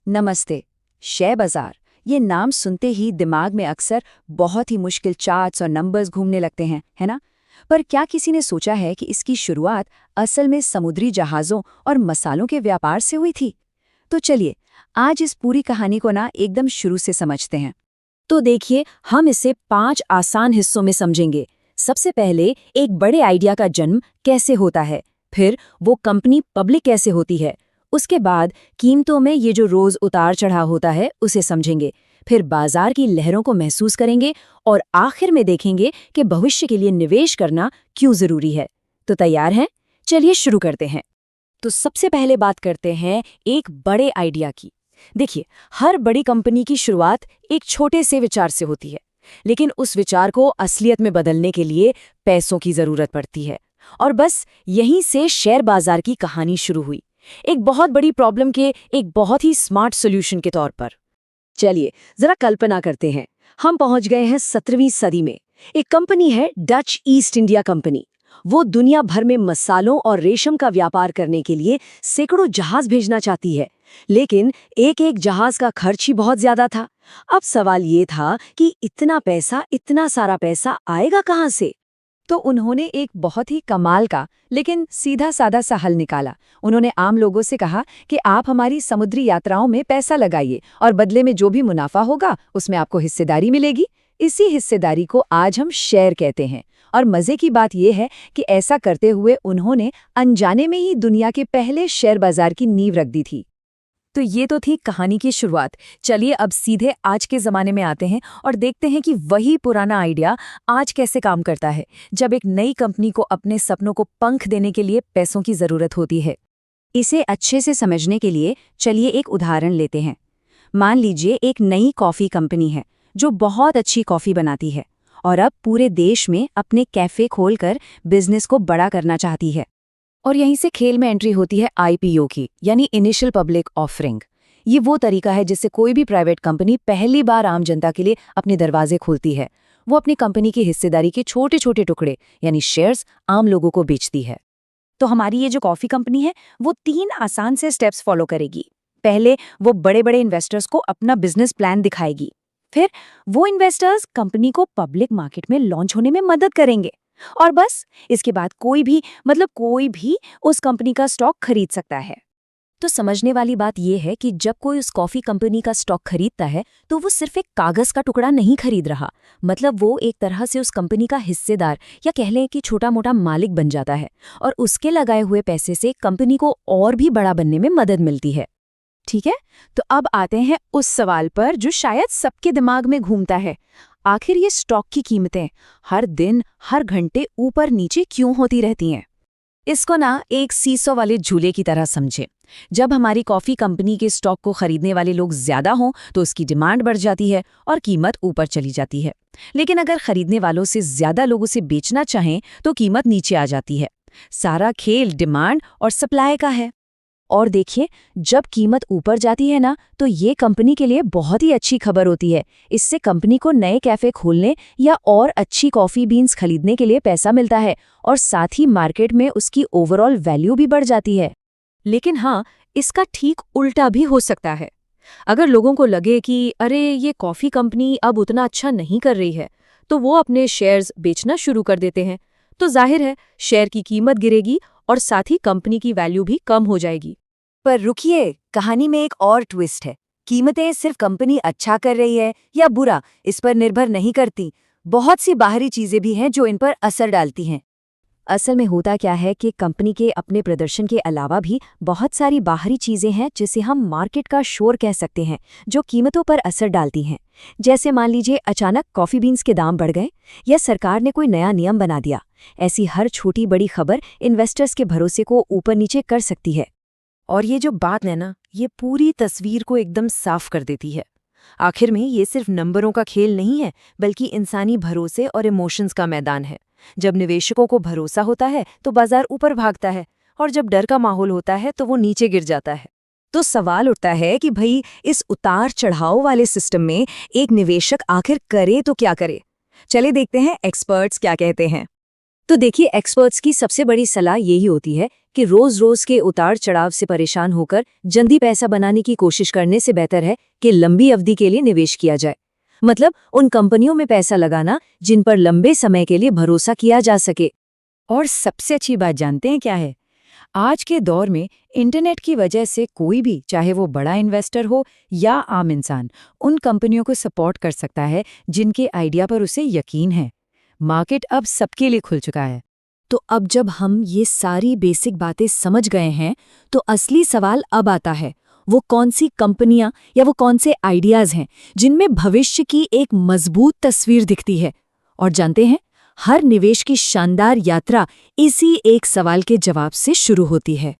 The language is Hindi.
नमस्ते। शेयर बाजार, ये नाम सुनते ही दिमाग में अक्सर बहुत ही मुश्किल चार्ट्स और नंबर्स घूमने लगते हैं, है ना? पर क्या किसी ने सोचा है कि इसकी शुरुआत असल में समुद्री जहाज़ों और मसालों के व्यापार से हुई थी? तो चलिए, आज इस पूरी कहानी को ना एकदम शुरू से समझते हैं। तो देखिए, हम इसे 5 आसान हिस्सों में समझेंगे। सबसे पहले एक बड़े आइडिया का जन्म कैसे होता है, फिर वो कंपनी पब्लिक कैसे होती है, उसके बाद कीमतों में ये जो रोज उतार चढ़ाव होता है उसे समझेंगे, फिर बाजार की लहरों को महसूस करेंगे और आखिर में देखेंगे कि भविष्य के लिए निवेश करना क्यों जरूरी है। तो तैयार हैं? चलिए शुरू करते हैं। तो सबसे पहले बात करते हैं एक बड़े आइडिया की। देखिए, हर बड़ी कंपनी की शुरुआत एक छोटे से विचार से होती है, लेकिन उस विचार को असलियत में बदलने के लिए पैसों की जरूरत पड़ती है। और बस यहीं से शेयर बाजार की कहानी शुरू हुई, एक बहुत बड़ी प्रॉब्लम के एक बहुत ही स्मार्ट सॉल्यूशन के तौर पर। चलिए जरा कल्पना करते हैं, हम पहुंच गए हैं 17वीं सदी में। एक कंपनी है डच ईस्ट इंडिया कंपनी। वो दुनिया भर में मसालों और रेशम का व्यापार करने के लिए सैकड़ों जहाज भेजना चाहती है, लेकिन एक एक जहाज का खर्च ही बहुत ज्यादा था। अब सवाल ये था कि इतना सारा पैसा आएगा कहां से? तो उन्होंने एक बहुत ही कमाल का लेकिन सीधा साधा सा हल निकाला। उन्होंने आम लोगों से कहा कि आप हमारी समुद्री यात्राओं में पैसा लगाइए और बदले में जो भी मुनाफा होगा उसमें आपको हिस्सेदारी मिलेगी। इसी हिस्सेदारी को आज हम शेयर कहते हैं। और मजे की बात यह है कि ऐसा करते हुए उन्होंने अनजाने में ही दुनिया के पहले शेयर बाजार की नींव रख दी थी। तो ये तो थी कहानी की शुरुआत। चलिए अब सीधे आज के ज़माने में आते हैं और देखते हैं कि वही पुराना आइडिया आज कैसे काम करता है, जब एक नई कंपनी को अपने सपनों को पंख देने के लिए पैसों की ज़रूरत होती है। इसे अच्छे से समझने के लिए चलिए एक उदाहरण लेते हैं। मान लीजिए एक नई कॉफ़ी कंपनी है जो बहुत अच्छी कॉफ़ी बनाती है और अब पूरे देश में अपने कैफ़े खोलकर बिजनेस को बड़ा करना चाहती है। और यहीं से खेल में एंट्री होती है आईपीओ की, यानी इनिशियल पब्लिक ऑफरिंग। ये वो तरीका है जिससे कोई भी प्राइवेट कंपनी पहली बार आम जनता के लिए अपने दरवाजे खोलती है। वो अपनी कंपनी की हिस्सेदारी के छोटे छोटे टुकड़े यानी शेयर्स आम लोगों को बेचती है। तो हमारी ये जो कॉफी कंपनी है वो 3 आसान से स्टेप्स फॉलो करेगी। पहले वो बड़े बड़े इन्वेस्टर्स को अपना बिजनेस प्लान दिखाएगी। फिर वो इन्वेस्टर्स कंपनी को पब्लिक मार्केट में लॉन्च होने में मदद करेंगे। और बस इसके बाद कोई भी उस कंपनी का स्टॉक खरीद सकता है। तो समझने वाली बात यह है कि जब कोई उस कॉफी कंपनी का स्टॉक खरीदता है तो वो सिर्फ एक कागज का टुकड़ा नहीं खरीद रहा, मतलब वो एक तरह से उस कंपनी का हिस्सेदार या कह लें कि छोटा मोटा मालिक बन जाता है। और उसके लगाए हुए पैसे से कंपनी को और भी बड़ा बनने में मदद मिलती है। ठीक है, तो अब आते हैं उस सवाल पर जो शायद सबके दिमाग में घूमता है। आखिर ये स्टॉक की कीमतें हर दिन हर घंटे ऊपर नीचे क्यों होती रहती हैं? इसको ना एक सीसो वाले झूले की तरह समझे। जब हमारी कॉफी कंपनी के स्टॉक को खरीदने वाले लोग ज्यादा हों तो उसकी डिमांड बढ़ जाती है और कीमत ऊपर चली जाती है। लेकिन अगर खरीदने वालों से ज्यादा लोग उसे बेचना चाहें तो कीमत नीचे आ जाती है। सारा खेल डिमांड और सप्लाई का है। और देखिए, जब कीमत ऊपर जाती है ना, तो ये कंपनी के लिए बहुत ही अच्छी खबर होती है। इससे कंपनी को नए कैफे खोलने या और अच्छी कॉफ़ी बीन्स खरीदने के लिए पैसा मिलता है और साथ ही मार्केट में उसकी ओवरऑल वैल्यू भी बढ़ जाती है। लेकिन हाँ, इसका ठीक उल्टा भी हो सकता है। अगर लोगों को लगे कि अरे ये कॉफ़ी कंपनी अब उतना अच्छा नहीं कर रही है, तो वो अपने शेयर्स बेचना शुरू कर देते हैं। तो जाहिर है शेयर की कीमत गिरेगी और साथ ही कंपनी की वैल्यू भी कम हो जाएगी। पर रुकिए, कहानी में एक और ट्विस्ट है। कीमतें सिर्फ कंपनी अच्छा कर रही है या बुरा, इस पर निर्भर नहीं करती। बहुत सी बाहरी चीजें भी हैं जो इन पर असर डालती हैं। असल में होता क्या है कि कंपनी के अपने प्रदर्शन के अलावा भी बहुत सारी बाहरी चीजें हैं जिसे हम मार्केट का शोर कह सकते हैं, जो कीमतों पर असर डालती हैं। जैसे मान लीजिए अचानक कॉफी बीन्स के दाम बढ़ गए या सरकार ने कोई नया नियम बना दिया। ऐसी हर छोटी बड़ी खबर इन्वेस्टर्स के भरोसे को ऊपर नीचे कर सकती है। और ये जो बात है ना, ये पूरी तस्वीर को एकदम साफ कर देती है। आखिर में ये सिर्फ नंबरों का खेल नहीं है, बल्कि इंसानी भरोसे और इमोशंस का मैदान है। जब निवेशकों को भरोसा होता है तो बाजार ऊपर भागता है, और जब डर का माहौल होता है तो वो नीचे गिर जाता है। तो सवाल उठता है कि भाई, इस उतार चढ़ाव वाले सिस्टम में एक निवेशक आखिर करे तो क्या करे? चले देखते हैं एक्सपर्ट्स क्या कहते हैं। तो देखिए, एक्सपर्ट्स की सबसे बड़ी सलाह यही होती है कि रोज-रोज के उतार-चढ़ाव से परेशान होकर जल्दी पैसा बनाने की कोशिश करने से बेहतर है कि लंबी अवधि के लिए निवेश किया जाए। मतलब उन कंपनियों में पैसा लगाना जिन पर लंबे समय के लिए भरोसा किया जा सके। और सबसे अच्छी बात जानते हैं क्या है? आज के दौर में इंटरनेट की वजह से कोई भी, चाहे वो बड़ा इन्वेस्टर हो या आम इंसान, उन कंपनियों को सपोर्ट कर सकता है जिनके आइडिया पर उसे यकीन है। मार्केट अब सबके लिए खुल चुका है। तो अब जब हम ये सारी बेसिक बातें समझ गए हैं, तो असली सवाल अब आता है, वो कौन सी कंपनियां या वो कौन से आइडियाज हैं जिनमें भविष्य की एक मजबूत तस्वीर दिखती है। और जानते हैं, हर निवेश की शानदार यात्रा इसी एक सवाल के जवाब से शुरू होती है।